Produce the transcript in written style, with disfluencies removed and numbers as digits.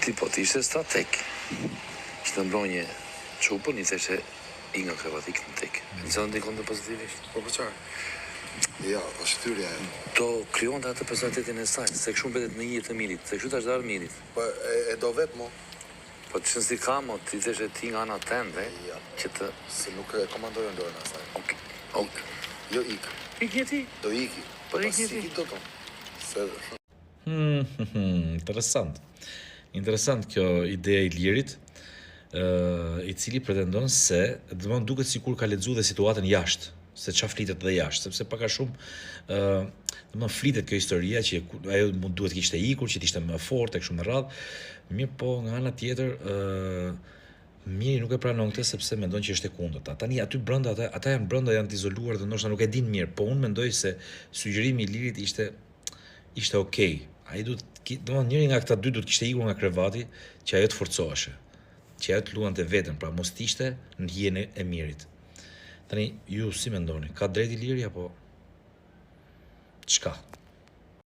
Ti po t'ishte strateg. Që të mbronje çupën, i theshe i nga krevati këtë në tek. Në zënë ndikon të pozitivisht. Po për qarë? Ja, po shtyria e. Do kryon të atë personalitetin e saj, se këshu mbetet në jetë të mirit, se këshu të është darë mirit. Po e do vetë mo? Po të shënë si ka, mo, ti theshe ti nga ana tende, Ja. që të... Se nuk e komandojnë dorën asaj. Ok. Jo ik. Ik një ti? Do iki. Po ik pas një ti? iki do tonë. Se... Interesant. Interesant kjo ide e Ilirit, i cili pretendon se, domethënë duket sikur ka lexuar dhe situatën jashtë, se çfarë flitet dhe jashtë, sepse pak a shumë domethënë flitet kjo historia që ajo mund duhet kishte ikur, që ishte më fortë e kështu me radhë. Mirë, po nga ana tjetër Miri nuk e pranon këtë sepse mendon që është e kundërta. Tani aty brenda ata janë brenda, janë të izoluar dhe ndoshta nuk e din mirë, po unë mendoj se sugjerimi i Ilirit ishte okay. Ai domethënë njëri nga këta dy duhet kishte ikur nga krevati që ajo të forcoheshe, që ajo të luante veten, pra mos t'ishte në hijen e Mirit. Tani ju si mendoni? Ka drejt Iliri apo çka?